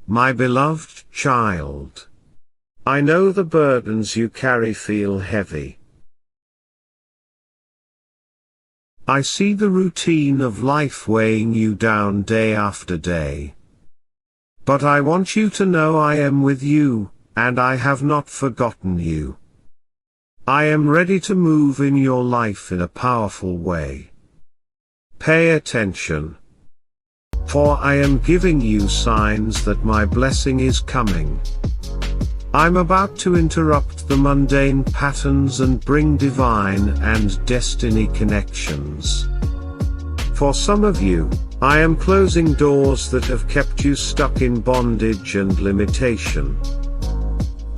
My beloved child, I know the burdens you carry feel heavy. I see the routine of life weighing you down day after day. But I want you to know I am with you, and I have not forgotten you. I am ready to move in your life in a powerful way. Pay attention. For I am giving you signs that my blessing is coming. I'm about to interrupt the mundane patterns and bring divine and destiny connections. For some of you, I am closing doors that have kept you stuck in bondage and limitation.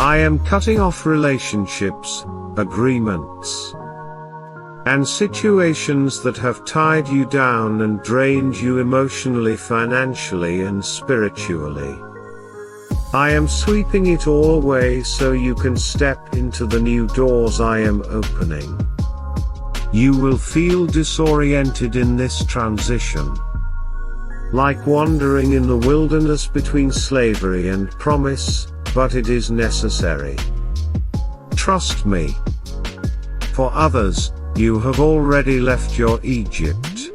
I am cutting off relationships, agreements, and situations that have tied you down and drained you emotionally, financially, and spiritually. I am sweeping it all away so you can step into the new doors I am opening. You will feel disoriented in this transition, like wandering in the wilderness between slavery and promise, but it is necessary. Trust me. For others, you have already left your Egypt.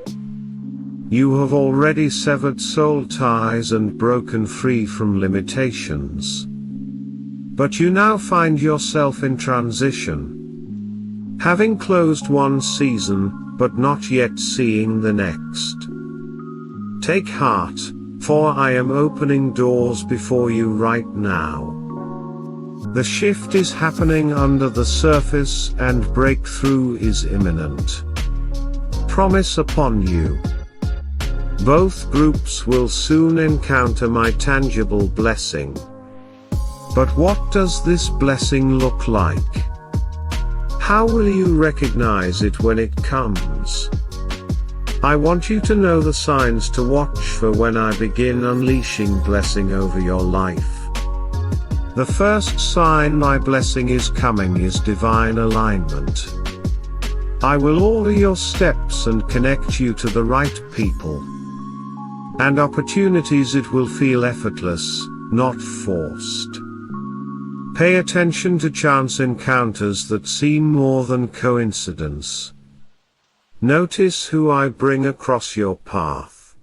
You have already severed soul ties and broken free from limitations. But you now find yourself in transition, having closed one season, but not yet seeing the next. Take heart, for I am opening doors before you right now. The shift is happening under the surface and breakthrough is imminent. Promise upon you. Both groups will soon encounter my tangible blessing. But what does this blessing look like? How will you recognize it when it comes? I want you to know the signs to watch for when I begin unleashing blessing over your life. The first sign my blessing is coming is divine alignment. I will order your steps and connect you to the right people and opportunities. It will feel effortless, not forced. Pay attention to chance encounters that seem more than coincidence. Notice who I bring across your path.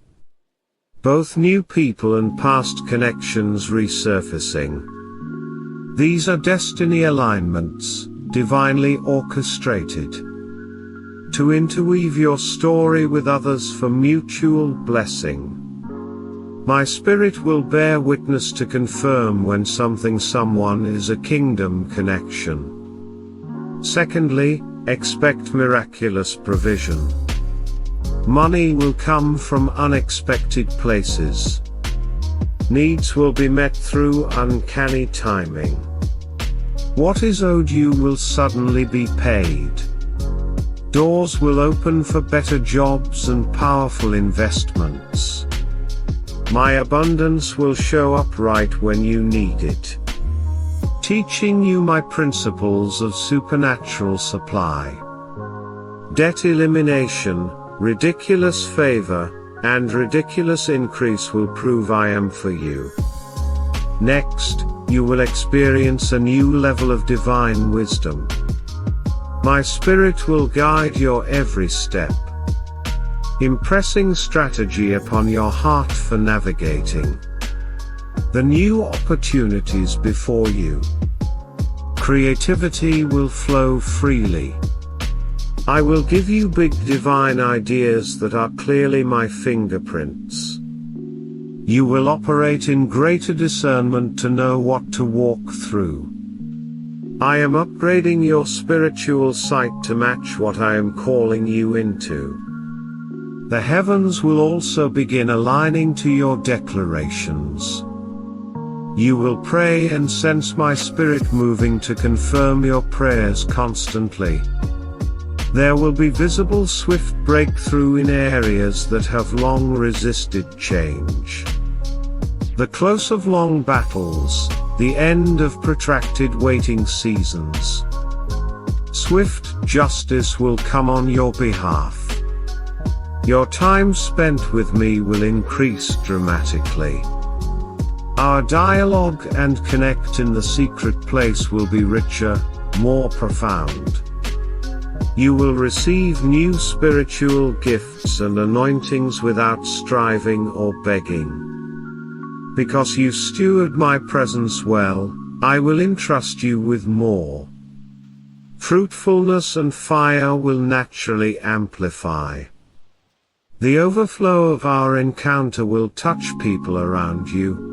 Both new people and past connections resurfacing. These are destiny alignments, divinely orchestrated, to interweave your story with others for mutual blessing. My spirit will bear witness to confirm when someone is a kingdom connection. Secondly, expect miraculous provision. Money will come from unexpected places. Needs will be met through uncanny timing. What is owed you will suddenly be paid. Doors will open for better jobs and powerful investments. My abundance will show up right when you need it, teaching you my principles of supernatural supply. Debt elimination, ridiculous favor, and ridiculous increase will prove I am for you. Next, you will experience a new level of divine wisdom. My spirit will guide your every step, impressing strategy upon your heart for navigating the new opportunities before you. Creativity will flow freely. I will give you big divine ideas that are clearly my fingerprints. You will operate in greater discernment to know what to walk through. I am upgrading your spiritual sight to match what I am calling you into. The heavens will also begin aligning to your declarations. You will pray and sense my spirit moving to confirm your prayers constantly. There will be visible swift breakthrough in areas that have long resisted change. The close of long battles, the end of protracted waiting seasons. Swift justice will come on your behalf. Your time spent with me will increase dramatically. Our dialogue and connect in the secret place will be richer, more profound. You will receive new spiritual gifts and anointings without striving or begging. Because you steward my presence well, I will entrust you with more. Fruitfulness and fire will naturally amplify. The overflow of our encounter will touch people around you.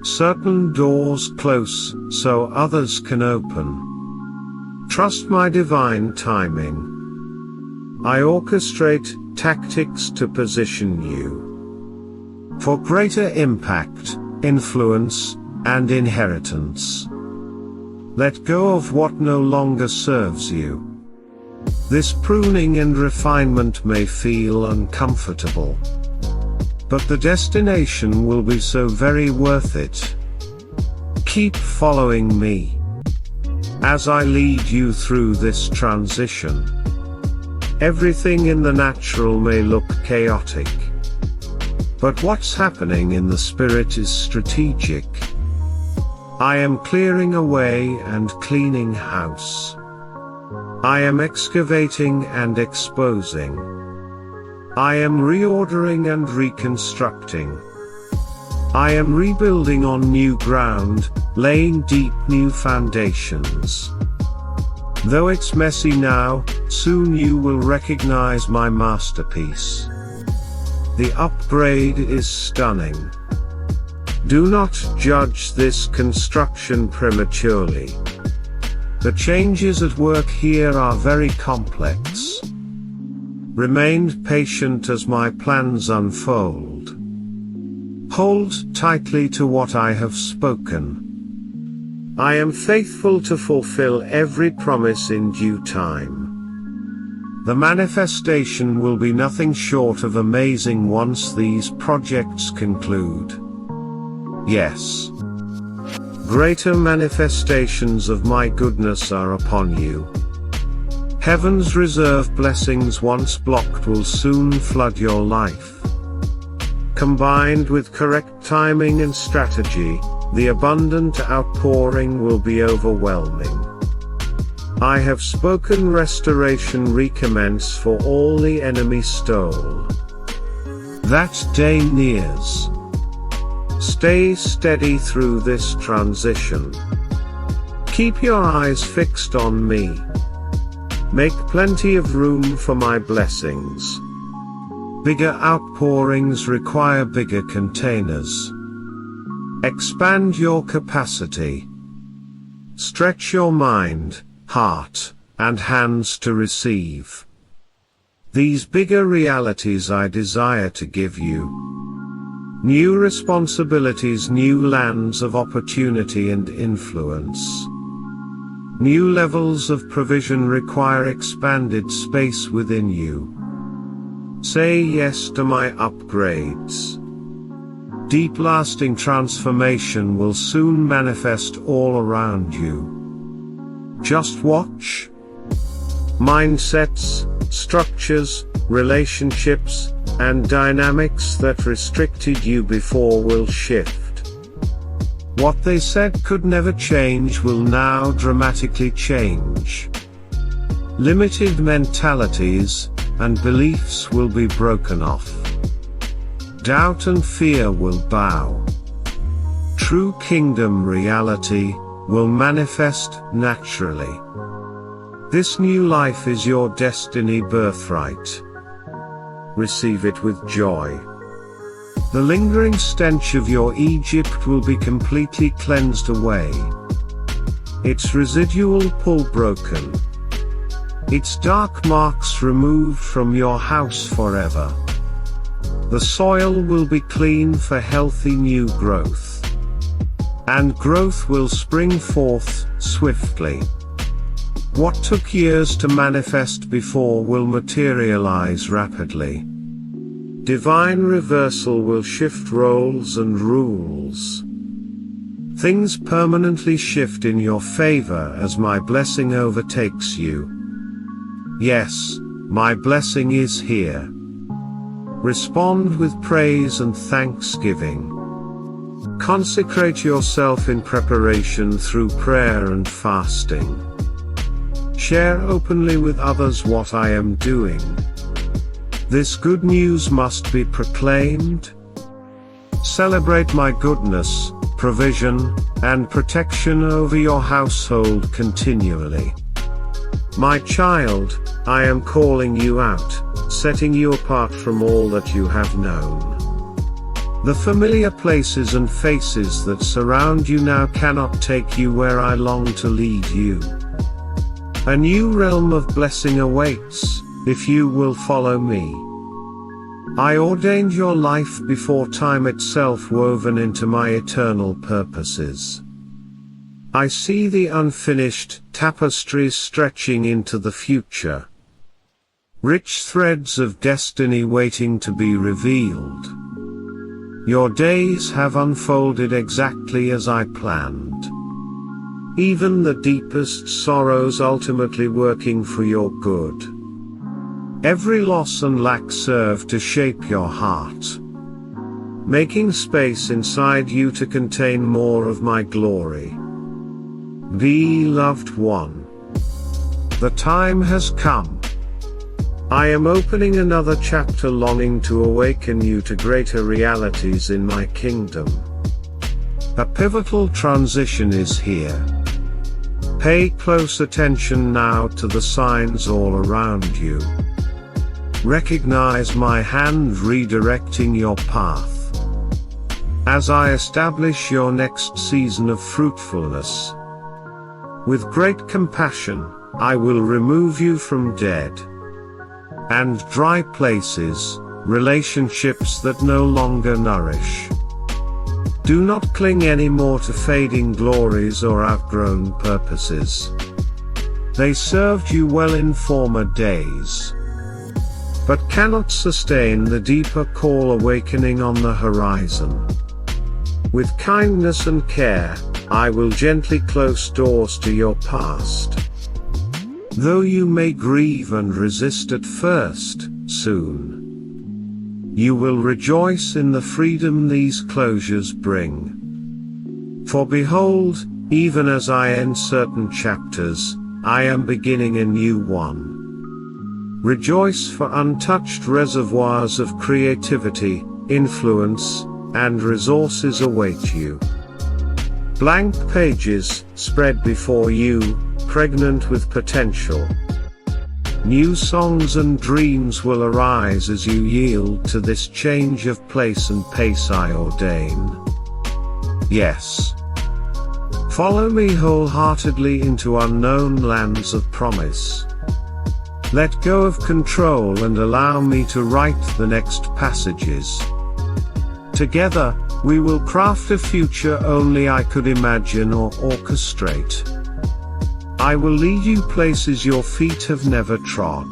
Certain doors close so others can open. Trust my divine timing. I orchestrate tactics to position you for greater impact, influence, and inheritance. Let go of what no longer serves you. This pruning and refinement may feel uncomfortable, but the destination will be so very worth it. Keep following me as I lead you through this transition. Everything in the natural may look chaotic, but what's happening in the spirit is strategic. I am clearing away and cleaning house. I am excavating and exposing. I am reordering and reconstructing. I am rebuilding on new ground, laying deep new foundations. Though it's messy now, soon you will recognize my masterpiece. The upgrade is stunning. Do not judge this construction prematurely. The changes at work here are very complex. Remain patient as my plans unfold. Hold tightly to what I have spoken. I am faithful to fulfill every promise in due time. The manifestation will be nothing short of amazing once these projects conclude. Yes. Greater manifestations of my goodness are upon you. Heaven's reserve blessings once blocked will soon flood your life. Combined with correct timing and strategy, the abundant outpouring will be overwhelming. I have spoken restoration recommence for all the enemy stole. That day nears. Stay steady through this transition. Keep your eyes fixed on me. Make plenty of room for my blessings. Bigger outpourings require bigger containers. Expand your capacity. Stretch your mind, heart, and hands to receive. These bigger realities I desire to give you. New responsibilities, new lands of opportunity and influence. New levels of provision require expanded space within you. Say yes to my upgrades. Deep lasting transformation will soon manifest all around you. Just watch. Mindsets, structures, relationships, and dynamics that restricted you before will shift. What they said could never change will now dramatically change. Limited mentalities and beliefs will be broken off. Doubt and fear will bow. True kingdom reality will manifest naturally. This new life is your destiny birthright. Receive it with joy. The lingering stench of your Egypt will be completely cleansed away. Its residual pull broken. Its dark marks removed from your house forever. The soil will be clean for healthy new growth. And growth will spring forth swiftly. What took years to manifest before will materialize rapidly. Divine reversal will shift roles and rules. Things permanently shift in your favor as my blessing overtakes you. Yes, my blessing is here. Respond with praise and thanksgiving. Consecrate yourself in preparation through prayer and fasting. Share openly with others what I am doing. This good news must be proclaimed. Celebrate my goodness, provision, and protection over your household continually. My child, I am calling you out, setting you apart from all that you have known. The familiar places and faces that surround you now cannot take you where I long to lead you. A new realm of blessing awaits, if you will follow me. I ordained your life before time itself, woven into my eternal purposes. I see the unfinished tapestries stretching into the future. Rich threads of destiny waiting to be revealed. Your days have unfolded exactly as I planned. Even the deepest sorrows ultimately working for your good. Every loss and lack serve to shape your heart, making space inside you to contain more of my glory. Beloved one, the time has come. I am opening another chapter, longing to awaken you to greater realities in my kingdom. A pivotal transition is here. Pay close attention now to the signs all around you. Recognize my hand redirecting your path. As I establish your next season of fruitfulness. With great compassion, I will remove you from dead and dry places, relationships that no longer nourish. Do not cling anymore to fading glories or outgrown purposes. They served you well in former days, but cannot sustain the deeper call awakening on the horizon. With kindness and care, I will gently close doors to your past. Though you may grieve and resist at first, soon you will rejoice in the freedom these closures bring. For behold, even as I end certain chapters, I am beginning a new one. Rejoice, for untouched reservoirs of creativity, influence, and resources await you. Blank pages spread before you, pregnant with potential. New songs and dreams will arise as you yield to this change of place and pace I ordain. Yes. Follow me wholeheartedly into unknown lands of promise. Let go of control and allow me to write the next passages. Together, we will craft a future only I could imagine or orchestrate. I will lead you places your feet have never trod.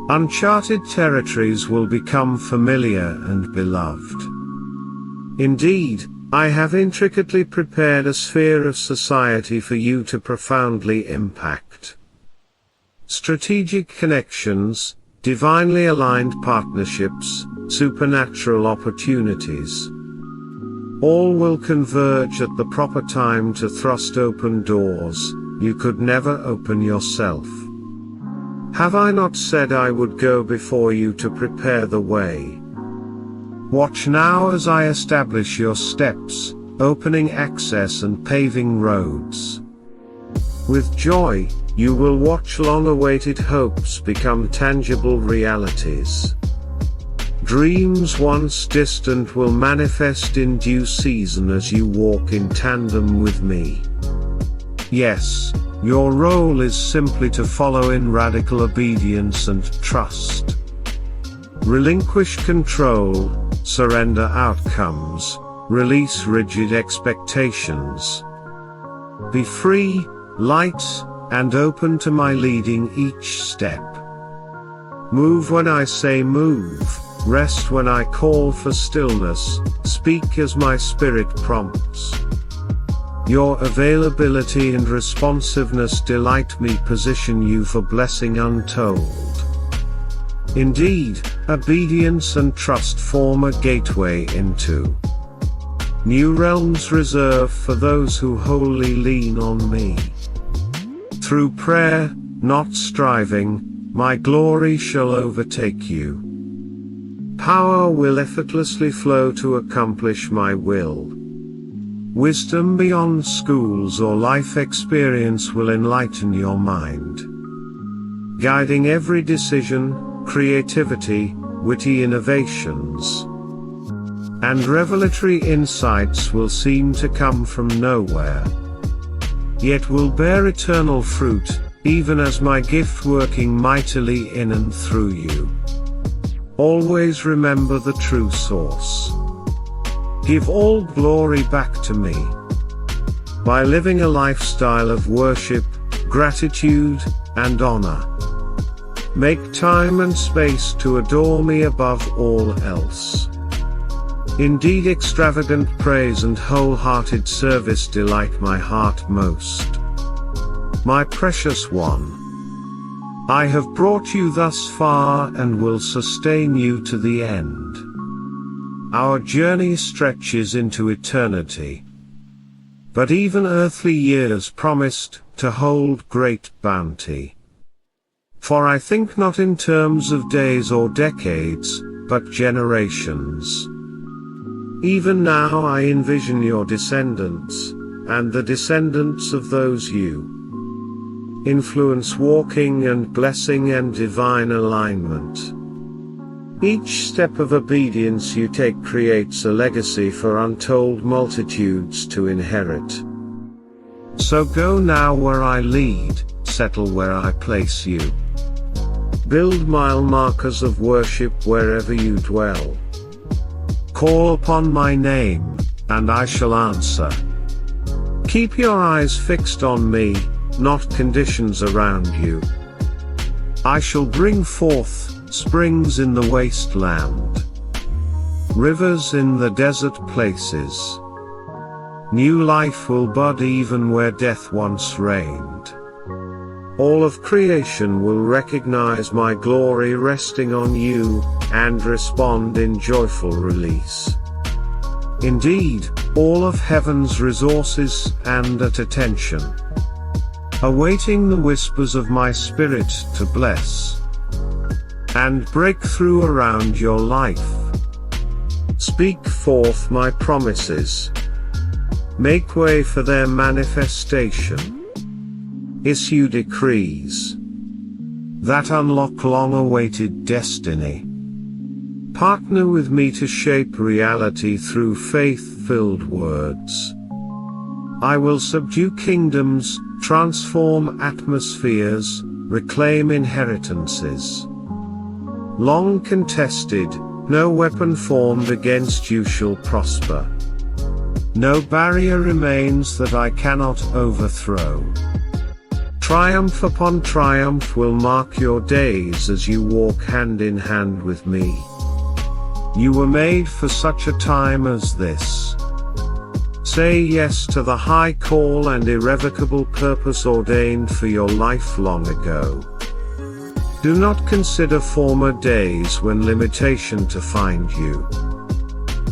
Uncharted territories will become familiar and beloved. Indeed, I have intricately prepared a sphere of society for you to profoundly impact. Strategic connections, divinely aligned partnerships, supernatural opportunities. All will converge at the proper time to thrust open doors you could never open yourself. Have I not said I would go before you to prepare the way? Watch now as I establish your steps, opening access and paving roads. With joy, you will watch long-awaited hopes become tangible realities. Dreams once distant will manifest in due season as you walk in tandem with me. Yes, your role is simply to follow in radical obedience and trust. Relinquish control, surrender outcomes, release rigid expectations. Be free, light, and open to my leading each step. Move when I say move, rest when I call for stillness, speak as my spirit prompts. Your availability and responsiveness delight me, position you for blessing untold. Indeed, obedience and trust form a gateway into new realms reserved for those who wholly lean on me. Through prayer, not striving, my glory shall overtake you. Power will effortlessly flow to accomplish my will. Wisdom beyond schools or life experience will enlighten your mind, guiding every decision, creativity, witty innovations, and revelatory insights will seem to come from nowhere, yet will bear eternal fruit, even as my gift working mightily in and through you. Always remember the true source. Give all glory back to me. By living a lifestyle of worship, gratitude, and honor. Make time and space to adore me above all else. Indeed, extravagant praise and wholehearted service delight my heart most. My precious one, I have brought you thus far and will sustain you to the end. Our journey stretches into eternity, but even earthly years promised to hold great bounty. For I think not in terms of days or decades, but generations. Even now I envision your descendants, and the descendants of those you influence walking and blessing and divine alignment. Each step of obedience you take creates a legacy for untold multitudes to inherit. So go now where I lead, settle where I place you. Build mile markers of worship wherever you dwell. Call upon my name, and I shall answer. Keep your eyes fixed on me, not conditions around you. I shall bring forth springs in the wasteland, rivers in the desert places. New life will bud even where death once reigned. All of creation will recognize my glory resting on you, and respond in joyful release. Indeed, all of heaven's resources and at attention, awaiting the whispers of my spirit to bless and break through around your life. Speak forth my promises. Make way for their manifestation. Issue decrees that unlock long-awaited destiny. Partner with me to shape reality through faith-filled words. I will subdue kingdoms, transform atmospheres, reclaim inheritances. Long contested, no weapon formed against you shall prosper. No barrier remains that I cannot overthrow. Triumph upon triumph will mark your days as you walk hand in hand with me. You were made for such a time as this. Say yes to the high call and irrevocable purpose ordained for your life long ago. Do not consider former days when limitation to find you.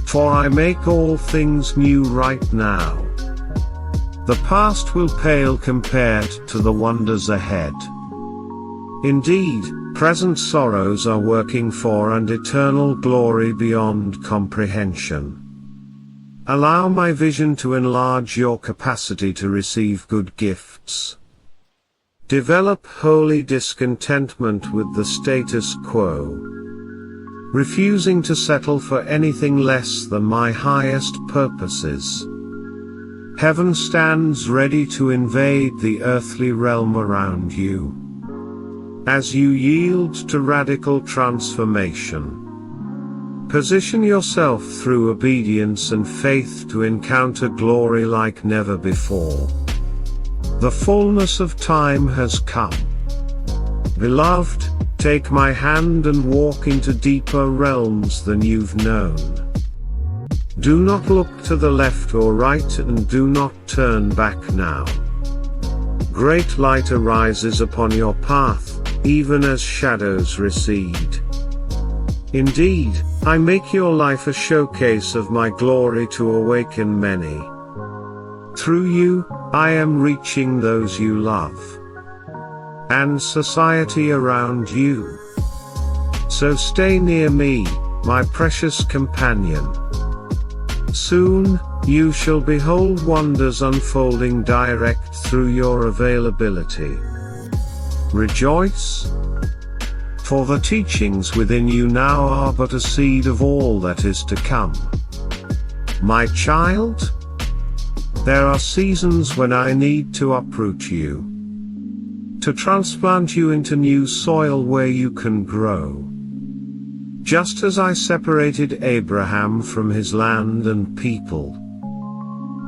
For I make all things new right now. The past will pale compared to the wonders ahead. Indeed, present sorrows are working for an eternal glory beyond comprehension. Allow my vision to enlarge your capacity to receive good gifts. Develop holy discontentment with the status quo, refusing to settle for anything less than my highest purposes. Heaven stands ready to invade the earthly realm around you. As you yield to radical transformation, position yourself through obedience and faith to encounter glory like never before. The fullness of time has come. Beloved, take my hand and walk into deeper realms than you've known. Do not look to the left or right and do not turn back now. Great light arises upon your path, even as shadows recede. Indeed, I make your life a showcase of my glory to awaken many. Through you, I am reaching those you love and society around you. So stay near me, my precious companion. Soon, you shall behold wonders unfolding direct through your availability. Rejoice, for the teachings within you now are but a seed of all that is to come. My child, there are seasons when I need to uproot you, to transplant you into new soil where you can grow. Just as I separated Abraham from his land and people,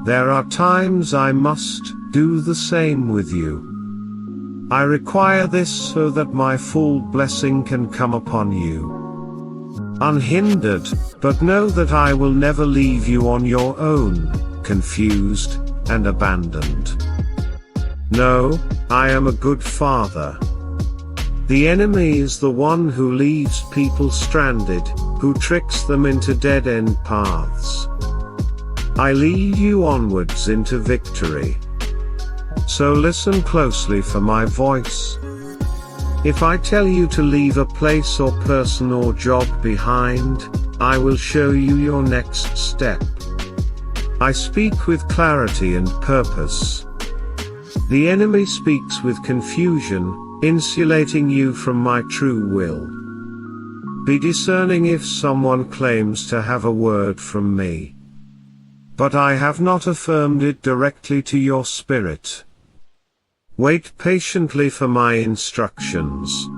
there are times I must do the same with you. I require this so that my full blessing can come upon you. Unhindered, but know that I will never leave you on your own, confused and abandoned. No, I am a good father. The enemy is the one who leaves people stranded, who tricks them into dead-end paths. I lead you onwards into victory. So listen closely for my voice. If I tell you to leave a place or person or job behind, I will show you your next step. I speak with clarity and purpose. The enemy speaks with confusion, insulating you from my true will. Be discerning if someone claims to have a word from me, but I have not affirmed it directly to your spirit. Wait patiently for my instructions.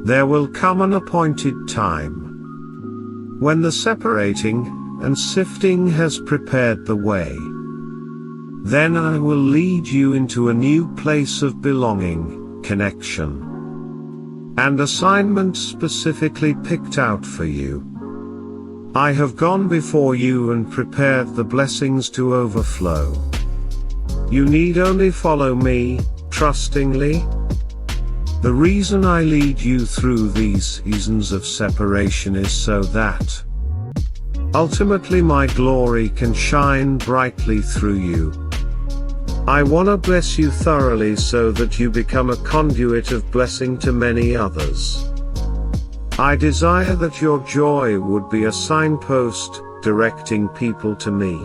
There will come an appointed time when the separating and sifting has prepared the way. Then I will lead you into a new place of belonging, connection, and assignment specifically picked out for you. I have gone before you and prepared the blessings to overflow. You need only follow me, trustingly. The reason I lead you through these seasons of separation is so that ultimately my glory can shine brightly through you. I want to bless you thoroughly so that you become a conduit of blessing to many others. I desire that your joy would be a signpost, directing people to me.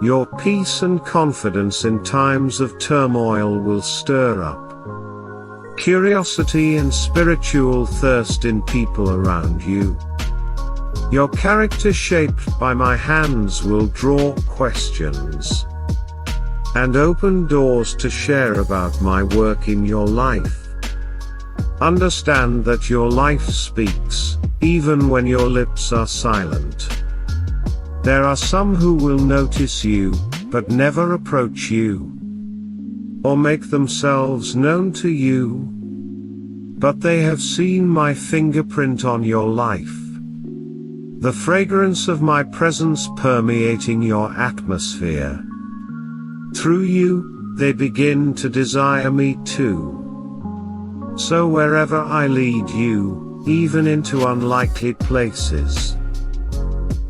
Your peace and confidence in times of turmoil will stir up curiosity and spiritual thirst in people around you. Your character shaped by my hands will draw questions and open doors to share about my work in your life. Understand that your life speaks, even when your lips are silent. There are some who will notice you, but never approach you, or make themselves known to you. But they have seen my fingerprint on your life, the fragrance of my presence permeating your atmosphere. Through you, they begin to desire me too. So wherever I lead you, even into unlikely places,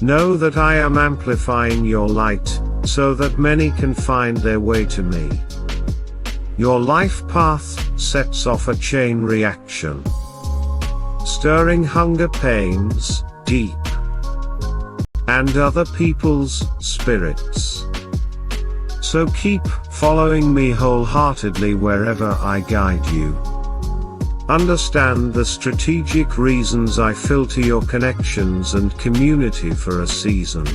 know that I am amplifying your light, so that many can find their way to me. Your life path sets off a chain reaction, stirring hunger pains, deep, and other people's spirits. So keep following me wholeheartedly wherever I guide you. Understand the strategic reasons I filter your connections and community for a season.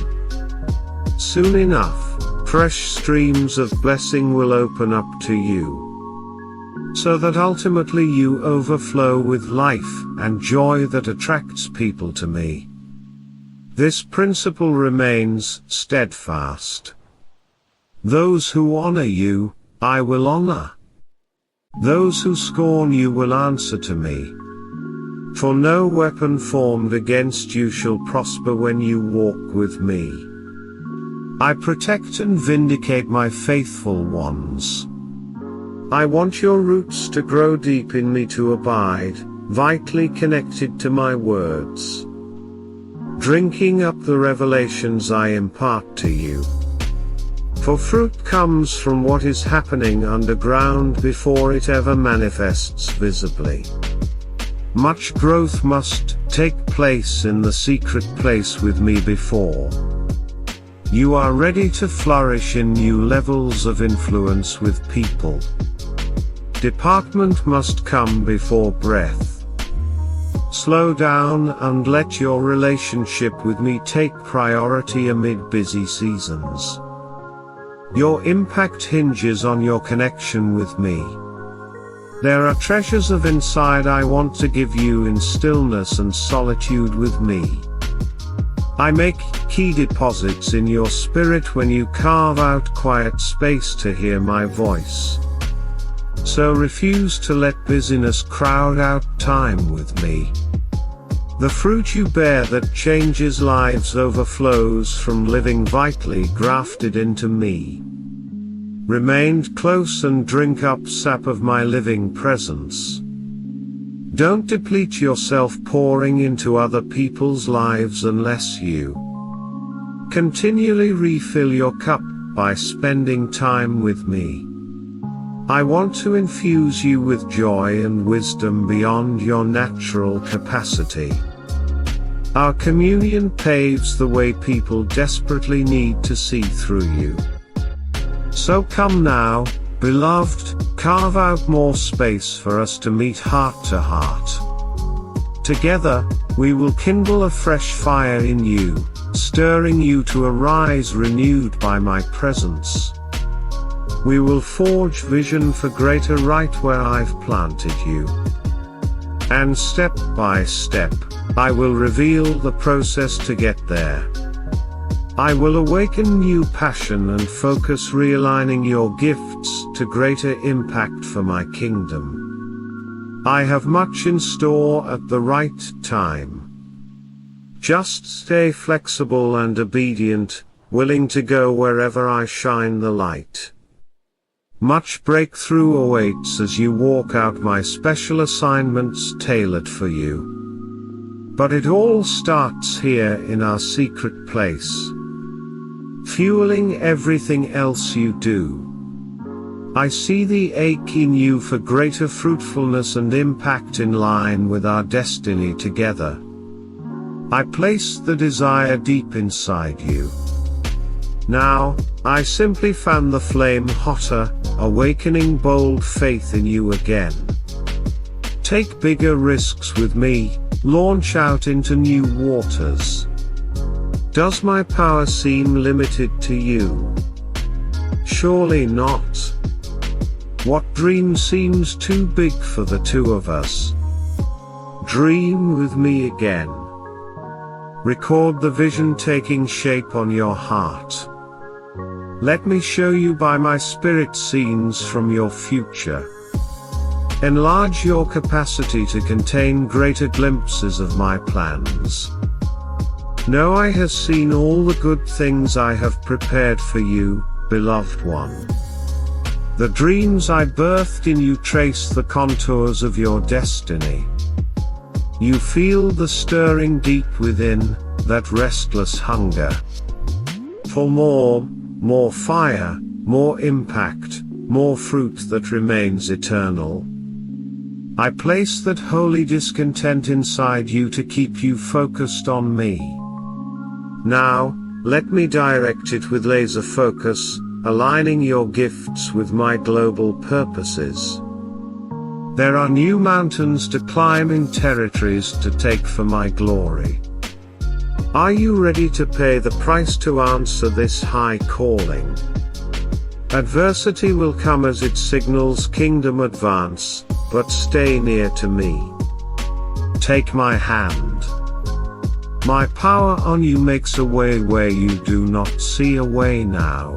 Soon enough, fresh streams of blessing will open up to you, so that ultimately you overflow with life and joy that attracts people to me. This principle remains steadfast. Those who honor you, I will honor. Those who scorn you will answer to me. For no weapon formed against you shall prosper when you walk with me. I protect and vindicate my faithful ones. I want your roots to grow deep in me, to abide, vitally connected to my words. drinking up the revelations I impart to you. For fruit comes from what is happening underground before it ever manifests visibly. Much growth must take place in the secret place with me before you are ready to flourish in new levels of influence with people. Department must come before breath. Slow down and let your relationship with me take priority amid busy seasons. Your impact hinges on your connection with me. There are treasures of insight I want to give you in stillness and solitude with me. I make key deposits in your spirit when you carve out quiet space to hear my voice. So refuse to let busyness crowd out time with me. The fruit you bear that changes lives overflows from living vitally grafted into me. Remain close and drink up sap of my living presence. Don't deplete yourself pouring into other people's lives unless you continually refill your cup by spending time with me. I want to infuse you with joy and wisdom beyond your natural capacity. Our communion paves the way people desperately need to see through you. So come now, beloved, carve out more space for us to meet heart to heart. Together, we will kindle a fresh fire in you, stirring you to arise renewed by my presence. We will forge vision for greater right where I've planted you. And step by step, I will reveal the process to get there. I will awaken new passion and focus, realigning your gifts to greater impact for my kingdom. I have much in store at the right time. Just stay flexible and obedient, willing to go wherever I shine the light. Much breakthrough awaits as you walk out my special assignments tailored for you. But it all starts here in our secret place, fueling everything else you do. I see the ache in you for greater fruitfulness and impact in line with our destiny together. I place the desire deep inside you. Now, I simply fan the flame hotter, awakening bold faith in you again. Take bigger risks with me, launch out into new waters. Does my power seem limited to you? Surely not. What dream seems too big for the two of us? Dream with me again. Record the vision taking shape on your heart. Let me show you by my spirit scenes from your future. Enlarge your capacity to contain greater glimpses of my plans. Know I have seen all the good things I have prepared for you, beloved one. The dreams I birthed in you trace the contours of your destiny. You feel the stirring deep within, that restless hunger for more fire, more impact, more fruit that remains eternal. I place that holy discontent inside you to keep you focused on me. Now, let me direct it with laser focus, aligning your gifts with my global purposes. There are new mountains to climb and territories to take for my glory. Are you ready to pay the price to answer this high calling? Adversity will come as it signals kingdom advance, but stay near to me. Take my hand. My power on you makes a way where you do not see a way now.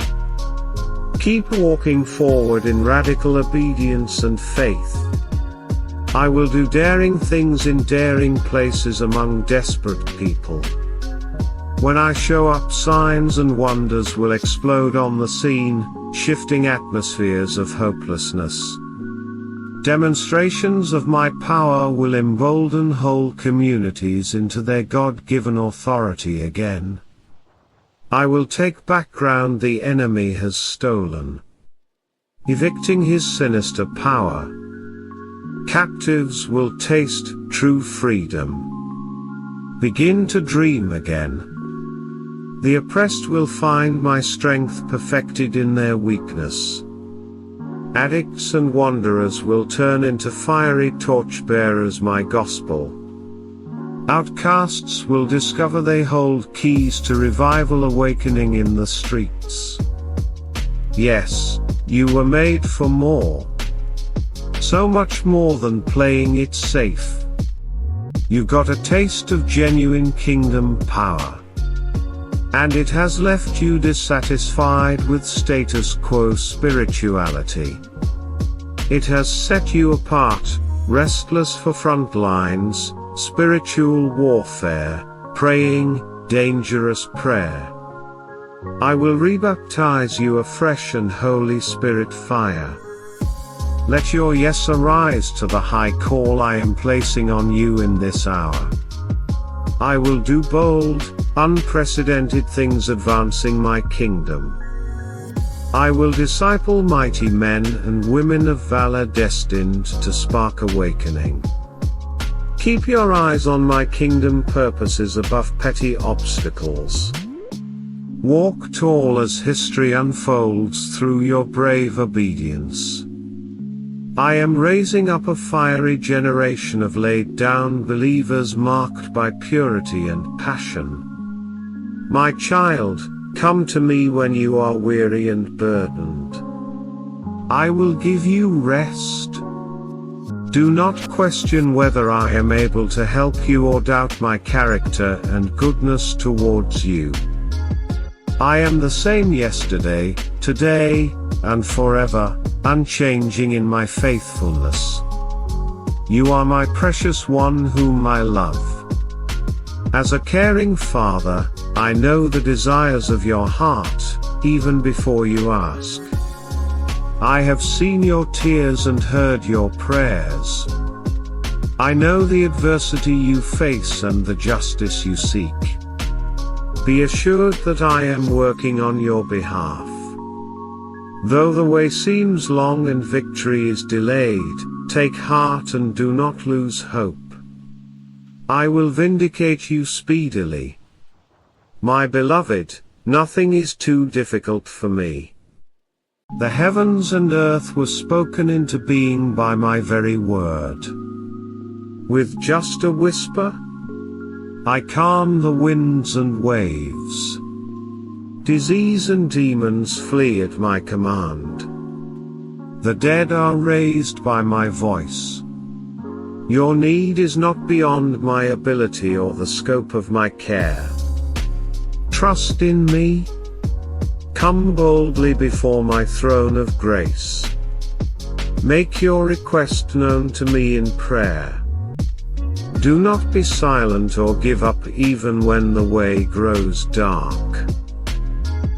Keep walking forward in radical obedience and faith. I will do daring things in daring places among desperate people. When I show up, signs and wonders will explode on the scene, shifting atmospheres of hopelessness. Demonstrations of my power will embolden whole communities into their God-given authority again. I will take back ground the enemy has stolen, evicting his sinister power. Captives will taste true freedom. Begin to dream again. The oppressed will find my strength perfected in their weakness. Addicts and wanderers will turn into fiery torch-bearers my gospel. Outcasts will discover they hold keys to revival awakening in the streets. Yes, you were made for more. So much more than playing it safe. You got a taste of genuine kingdom power. And it has left you dissatisfied with status quo spirituality. It has set you apart, restless for front lines, spiritual warfare, praying, dangerous prayer. I will rebaptize you afresh and Holy Spirit fire. Let your yes arise to the high call I am placing on you in this hour. I will do bold, unprecedented things advancing my kingdom. I will disciple mighty men and women of valor destined to spark awakening. Keep your eyes on my kingdom purposes above petty obstacles. Walk tall as history unfolds through your brave obedience. I am raising up a fiery generation of laid-down believers marked by purity and passion. My child, come to me when you are weary and burdened. I will give you rest. Do not question whether I am able to help you or doubt my character and goodness towards you. I am the same yesterday, today, and forever, unchanging in my faithfulness. You are my precious one whom I love. As a caring father, I know the desires of your heart, even before you ask. I have seen your tears and heard your prayers. I know the adversity you face and the justice you seek. Be assured that I am working on your behalf. Though the way seems long and victory is delayed, take heart and do not lose hope. I will vindicate you speedily. My beloved, nothing is too difficult for me. The heavens and earth were spoken into being by my very word. With just a whisper, I calm the winds and waves. Disease and demons flee at my command. The dead are raised by my voice. Your need is not beyond my ability or the scope of my care. Trust in me. Come boldly before my throne of grace. Make your request known to me in prayer. Do not be silent or give up even when the way grows dark.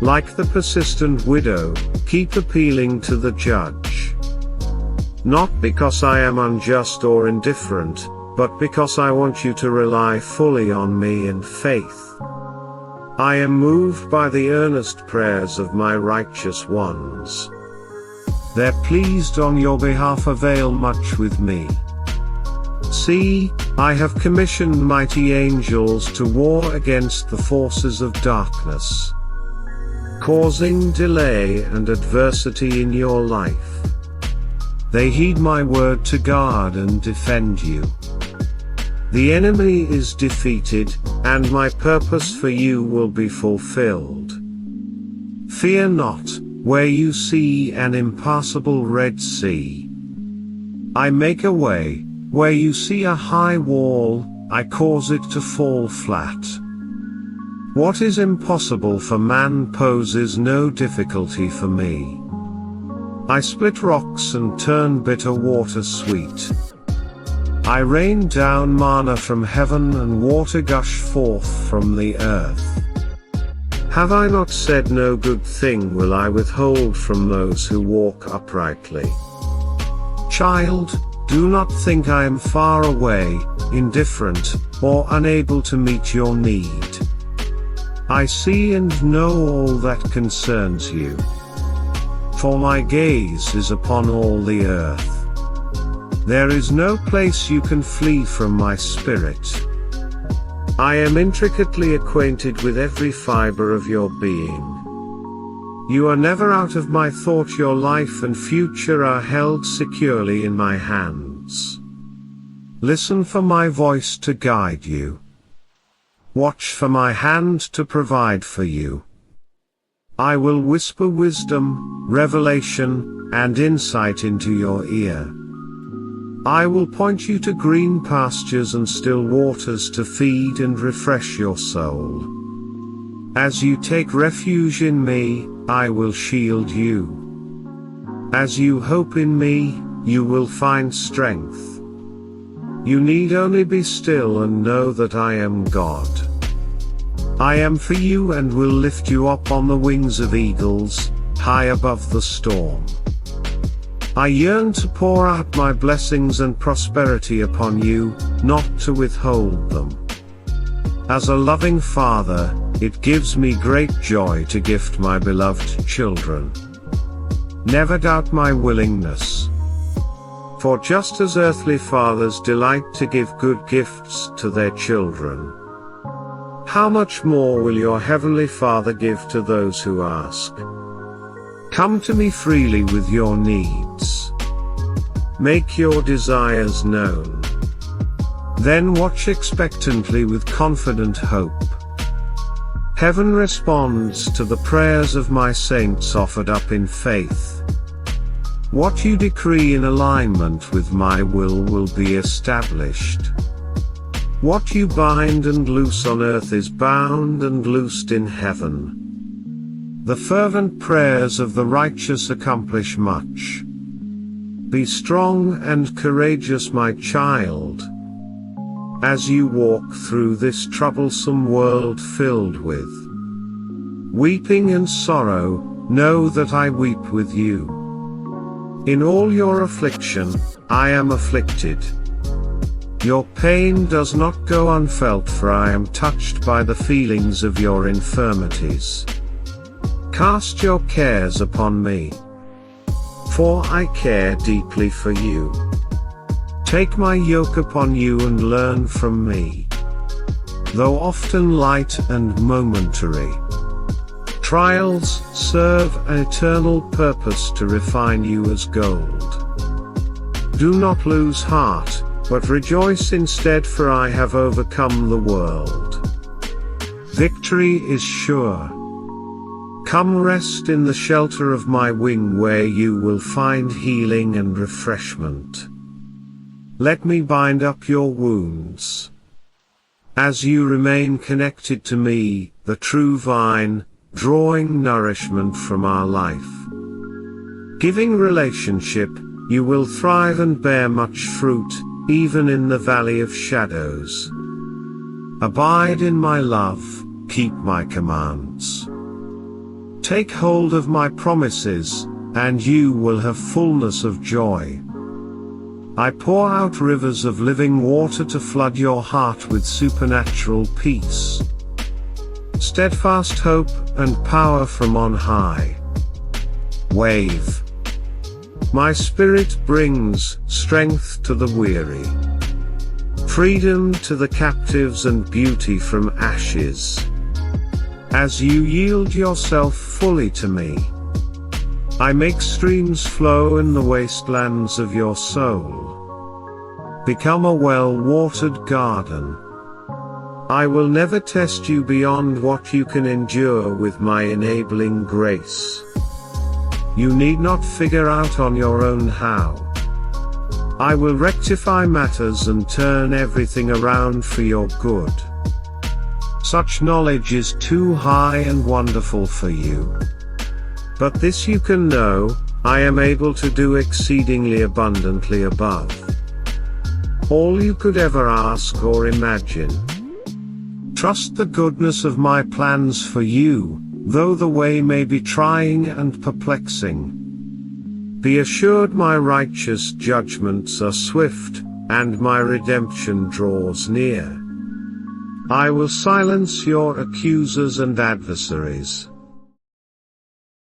Like the persistent widow, keep appealing to the judge. Not because I am unjust or indifferent, but because I want you to rely fully on me in faith. I am moved by the earnest prayers of my righteous ones. Their pleased on your behalf avail much with me. See, I have commissioned mighty angels to war against the forces of darkness, causing delay and adversity in your life. They heed my word to guard and defend you. The enemy is defeated, and my purpose for you will be fulfilled. Fear not, where you see an impassable Red Sea. I make a way, where you see a high wall, I cause it to fall flat. What is impossible for man poses no difficulty for me. I split rocks and turn bitter water sweet. I rain down manna from heaven and water gush forth from the earth. Have I not said no good thing will I withhold from those who walk uprightly? Child, do not think I am far away, indifferent, or unable to meet your need. I see and know all that concerns you. For my gaze is upon all the earth. There is no place you can flee from my spirit. I am intricately acquainted with every fiber of your being. You are never out of my thought. Your life and future are held securely in my hands. Listen for my voice to guide you. Watch for my hand to provide for you. I will whisper wisdom, revelation, and insight into your ear. I will point you to green pastures and still waters to feed and refresh your soul. As you take refuge in me, I will shield you. As you hope in me, you will find strength. You need only be still and know that I am God. I am for you and will lift you up on the wings of eagles, high above the storm. I yearn to pour out my blessings and prosperity upon you, not to withhold them. As a loving father, it gives me great joy to gift my beloved children. Never doubt my willingness. For just as earthly fathers delight to give good gifts to their children, how much more will your heavenly Father give to those who ask? Come to me freely with your needs. Make your desires known. Then watch expectantly with confident hope. Heaven responds to the prayers of my saints offered up in faith. What you decree in alignment with my will be established. What you bind and loose on earth is bound and loosed in heaven. The fervent prayers of the righteous accomplish much. Be strong and courageous, my child. As you walk through this troublesome world filled with weeping and sorrow, know that I weep with you. In all your affliction, I am afflicted. Your pain does not go unfelt, for I am touched by the feelings of your infirmities. Cast your cares upon me, for I care deeply for you. Take my yoke upon you and learn from me. Though often light and momentary, trials serve an eternal purpose to refine you as gold. Do not lose heart, but rejoice instead, for I have overcome the world. Victory is sure. Come rest in the shelter of my wing, where you will find healing and refreshment. Let me bind up your wounds. As you remain connected to me, the true vine, drawing nourishment from our life giving relationship, you will thrive and bear much fruit, even in the valley of shadows. Abide in my love, keep my commands. Take hold of my promises, and you will have fullness of joy. I pour out rivers of living water to flood your heart with supernatural peace, steadfast hope, and power from on high. Wave. My spirit brings strength to the weary, freedom to the captives, and beauty from ashes. As you yield yourself fully to me, I make streams flow in the wastelands of your soul. Become a well-watered garden. I will never test you beyond what you can endure with my enabling grace. You need not figure out on your own how. I will rectify matters and turn everything around for your good. Such knowledge is too high and wonderful for you. But this you can know, I am able to do exceedingly abundantly above all you could ever ask or imagine. Trust the goodness of my plans for you, though the way may be trying and perplexing. Be assured my righteous judgments are swift, and my redemption draws near. I will silence your accusers and adversaries.